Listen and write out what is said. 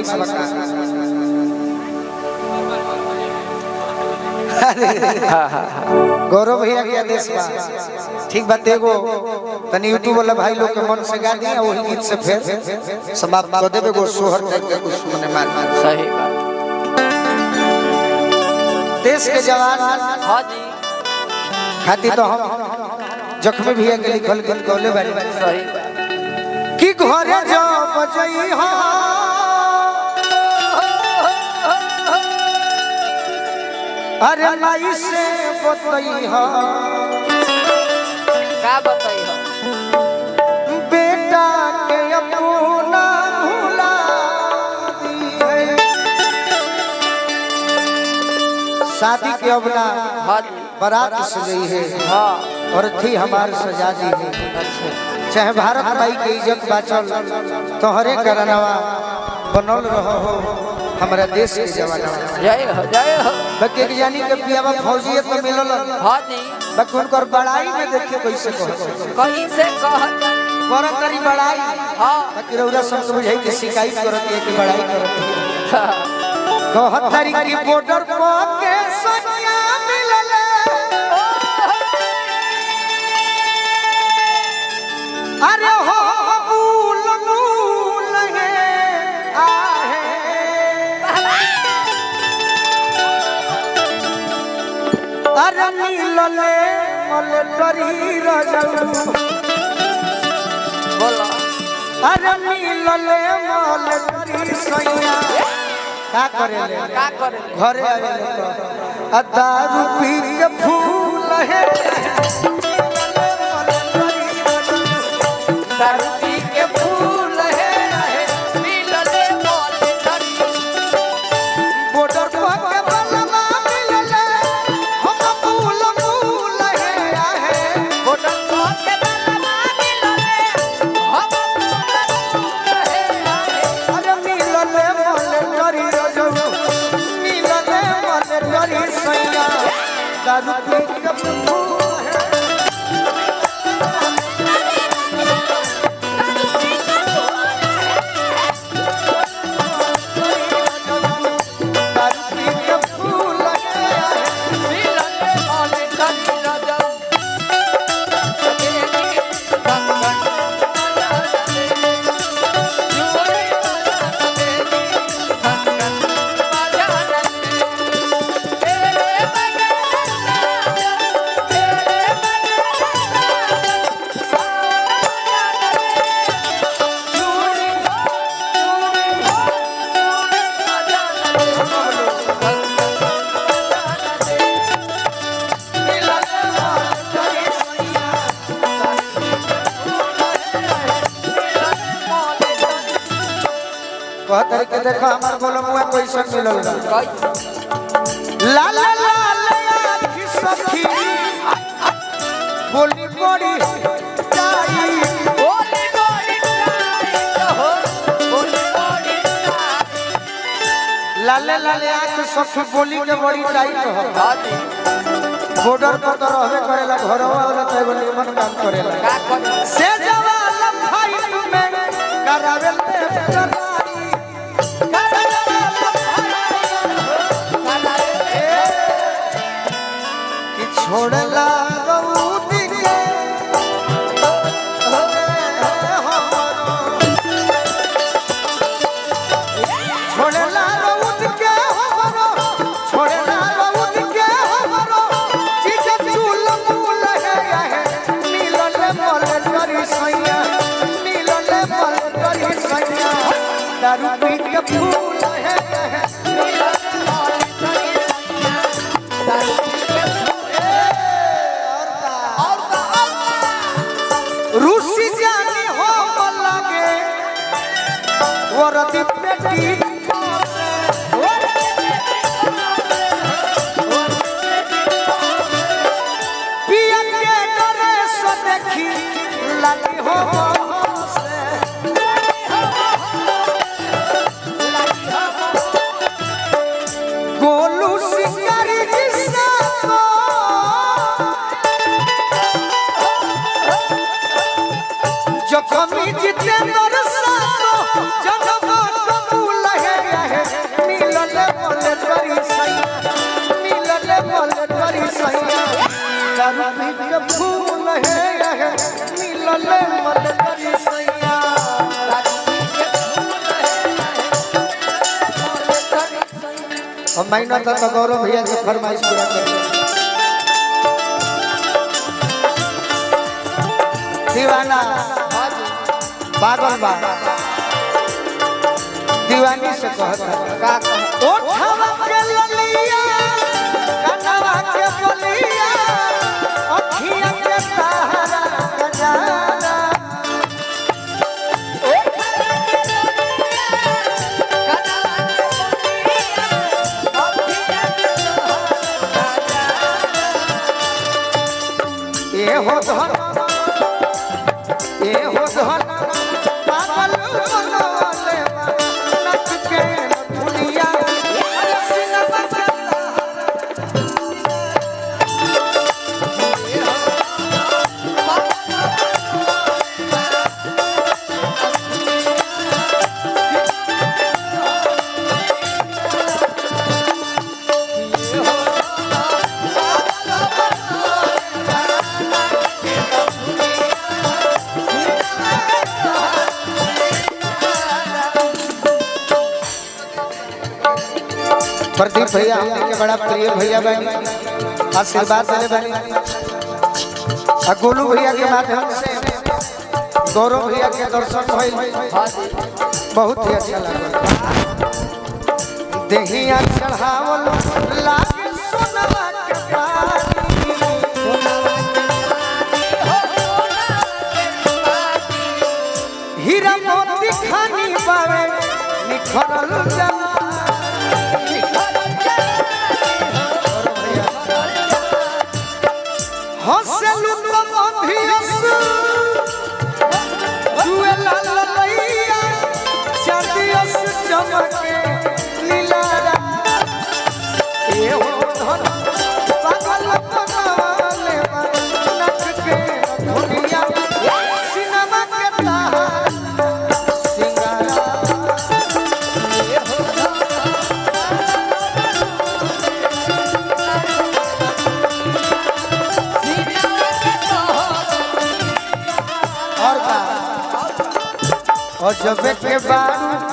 फरमाइश बता गौरव भैया के आदेश बा ठीक बात एगो तनी यूट्यूब वाला भाई लोग के मन से गा दिया वही गीत से फिर समाप्त कर देबे गो सोहर करके कुछ सुनने मार सही बात देश के जवान हां जी खातिर तो हम जख्मी भैया के लिखल गीत गौले बारी सही कि घरे जो बजई हो अरे लाई से बतई हो का बताई हो बेटा के अपना भुला दी है शादी के अपना हां जी बारात सजई है हां और थी हमार सजा दी है अच्छा चाहे भारत माई के इज्जत बाचल तोहरे करनवा बनल रहो हमारा देश के जवाना जय हो बाकी एक जानी के पियावा फौजियत में मिलल हां जी बाकी उनकर बड़ाई में देखिए कैसे कहीं से कहत करत करी बड़ाई हां बाकी रउरा सब बुझाई के शिकायत करत है कि बड़ाई करत है कहत तारी की बॉर्डर पर के सैया मिलल अरे हो भूल भूल है आहे अरे मिलले मले करी रजऊ बोलो अरे मिलले मले करी सैया का करेले घरे आवेले तो अदा रूपी के फूल है दारू पी के फूल है मिलले मोल धरी बॉर्डर पर के बलमा मिलले हम फूल फूल है आहे होटल के बलमा मिलले हम फूल है अरे मिलले मले करी रजऊ मिलले मले करी सैया दारू पी के फूल है दारू पी के फूल है मिलले मोल धरी राजा कहतर के देखो हमार बोलमुआ कैसन मिलल बा ला ला ला आँखी सखी बोली बड़ी जाई लाले लाले आँख सखी बोली के बड़ी टाइट हो बॉर्डर पर तो रहबे करेला घरवा वाला तो एगो निमन काम करेला से जवाल फाइट में करावे ले छोड़ला रउद के छोड़ला रउद के हमरो छोड़ला रउद के हमरो चीज चूल मूल है मिलल मल करी सैया मिलल मल करी सैया दारू पी के फूल है मिलल मल करी सैया दारू रूसी जानी हो लगे वरदी पेटी पिया के डरे से देखी लगी हो गोलू शिकारी जिसका जखमी जितेंद्र सातो जगमा कबूल है में मन करी सैया और महीना तक गौरव भैया के फरमाइश पूरा कर दीवाना पागल बा दीवानी से कहता ओ ठवा के ललिया कनवा के बलिया अखियां के तारा गजारा ए हो धन पागल बनवाले नच के दुनिया सिनेमा प्रदीप भैया हमने के बड़ा प्रिय भैया बनी आशीर्वाद देने बनी और गोलू भैया के माध्यम से गौरव भैया के दर्शन भइल बहुत ही अच्छा लगा देहिया चढ़ावल लागे सोनवा के पानी हीरा मोती खानी बावे निखरल जमा हसलू तो मंधियस जुए लाल लैया चांदियस चमके लीलारा ए हो धन पागल बनवाले नच के दुनिया सिनेमा के तारा सिंगारा ए हो और जब के बारू